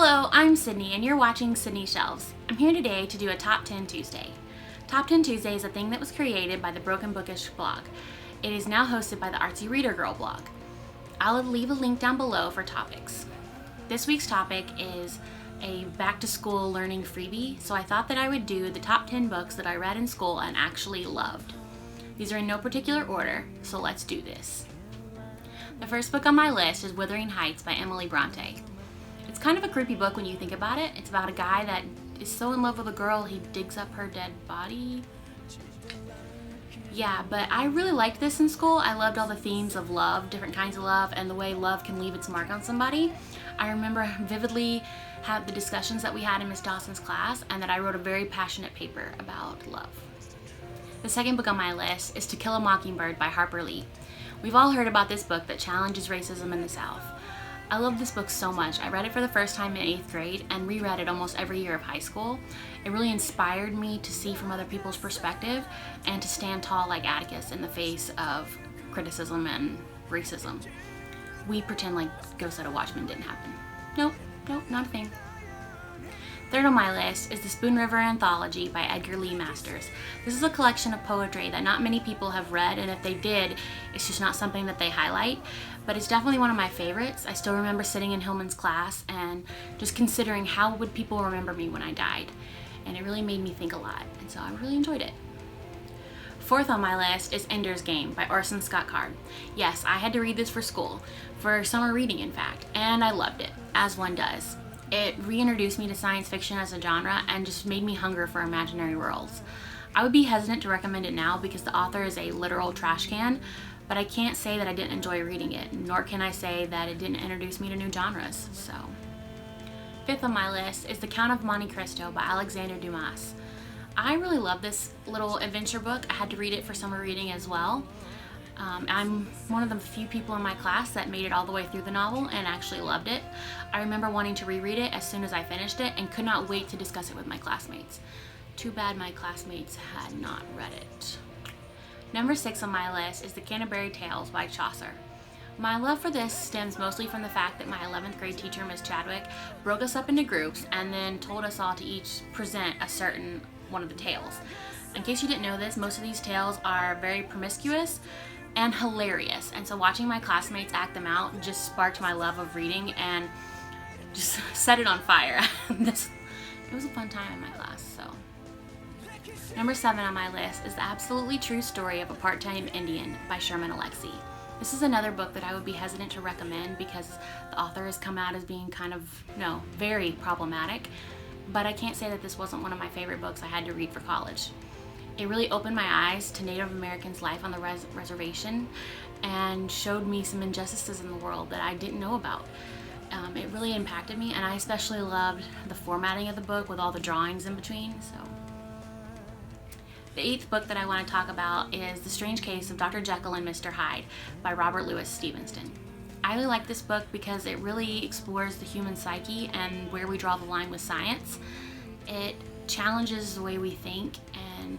Hello, I'm Sydney and you're watching Sydney Shelves. I'm here today to do a Top 10 Tuesday. Top 10 Tuesday is a thing that was created by the Broken Bookish blog. It is now hosted by the Artsy Reader Girl blog. I'll leave a link down below for topics. This week's topic is a back to school learning freebie, so I thought that I would do the top 10 books that I read in school and actually loved. These are in no particular order, so let's do this. The first book on my list is Wuthering Heights by Emily Bronte. It's kind of a creepy book when you think about it. It's about a guy that is so in love with a girl he digs up her dead body. Yeah, but I really liked this in school. I loved all the themes of love, different kinds of love, and the way love can leave its mark on somebody. I remember vividly the discussions that we had in Miss Dawson's class, and that I wrote a very passionate paper about love. The second book on my list is To Kill a Mockingbird by Harper Lee. We've all heard about this book that challenges racism in the South. I love this book so much. I read it for the first time in 8th grade and reread it almost every year of high school. It really inspired me to see from other people's perspective and to stand tall like Atticus in the face of criticism and racism. We pretend like Ghost at a Watchman didn't happen. Nope, not a thing. Third on my list is the Spoon River Anthology by Edgar Lee Masters. This is a collection of poetry that not many people have read, and if they did, it's just not something that they highlight. But it's definitely one of my favorites. I still remember sitting in Hillman's class and just considering how would people remember me when I died. And it really made me think a lot, and so I really enjoyed it. Fourth on my list is Ender's Game by Orson Scott Card. Yes, I had to read this for school, for summer reading in fact, and I loved it, as one does. It reintroduced me to science fiction as a genre and just made me hunger for imaginary worlds. I would be hesitant to recommend it now because the author is a literal trash can, but I can't say that I didn't enjoy reading it, nor can I say that it didn't introduce me to new genres, so. Fifth on my list is The Count of Monte Cristo by Alexander Dumas. I really love this little adventure book. I had to read it for summer reading as well. I'm one of the few people in my class that made it all the way through the novel and actually loved it. I remember wanting to reread it as soon as I finished it and could not wait to discuss it with my classmates. Too bad my classmates had not read it. Number 6 on my list is The Canterbury Tales by Chaucer. My love for this stems mostly from the fact that my 11th grade teacher, Miss Chadwick, broke us up into groups and then told us all to each present a certain one of the tales. In case you didn't know this, most of these tales are very promiscuous and hilarious, and so watching my classmates act them out just sparked my love of reading and just set it on fire. It was a fun time in my class, so. Number 7 on my list is The Absolutely True Story of a Part-Time Indian by Sherman Alexie. This is another book that I would be hesitant to recommend because the author has come out as being kind of, very problematic, but I can't say that this wasn't one of my favorite books I had to read for college. It really opened my eyes to Native Americans' life on the reservation and showed me some injustices in the world that I didn't know about. It really impacted me, and I especially loved the formatting of the book with all the drawings in between. So, the 8th book that I want to talk about is The Strange Case of Dr. Jekyll and Mr. Hyde by Robert Louis Stevenson. I really like this book because it really explores the human psyche and where we draw the line with science. It challenges the way we think and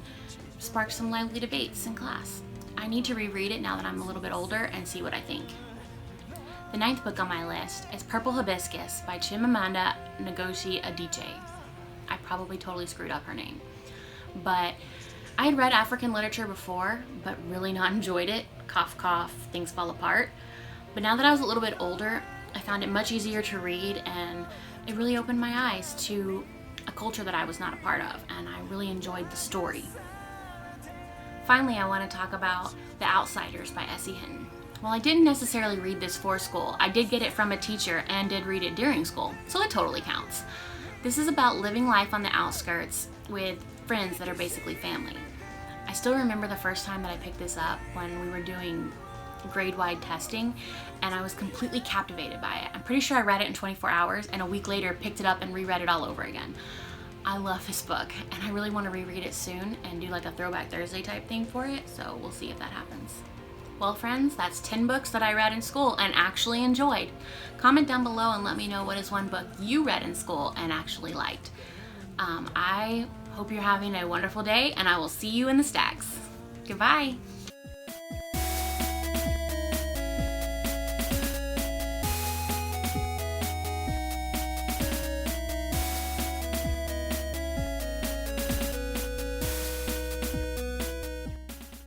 sparks some lively debates in class. I need to reread it now that I'm a little bit older and see what I think. The 9th book on my list is Purple Hibiscus by Chimamanda Ngozi Adichie. I probably totally screwed up her name. But I had read African literature before, but really not enjoyed it. Cough, cough, things fall apart. But now that I was a little bit older, I found it much easier to read, and it really opened my eyes to a culture that I was not a part of, and I really enjoyed the story. Finally, I want to talk about The Outsiders by S.E. Hinton. While I didn't necessarily read this for school, I did get it from a teacher and did read it during school, so it totally counts. This is about living life on the outskirts with friends that are basically family. I still remember the first time that I picked this up when we were doing grade-wide testing, and I was completely captivated by it. I'm pretty sure I read it in 24 hours, and a week later picked it up and reread it all over again. I love this book, and I really want to reread it soon and do like a Throwback Thursday type thing for it, so we'll see if that happens. Well, friends, that's 10 books that I read in school and actually enjoyed. Comment down below and let me know what is one book you read in school and actually liked. I hope you're having a wonderful day, and I will see you in the stacks. Goodbye.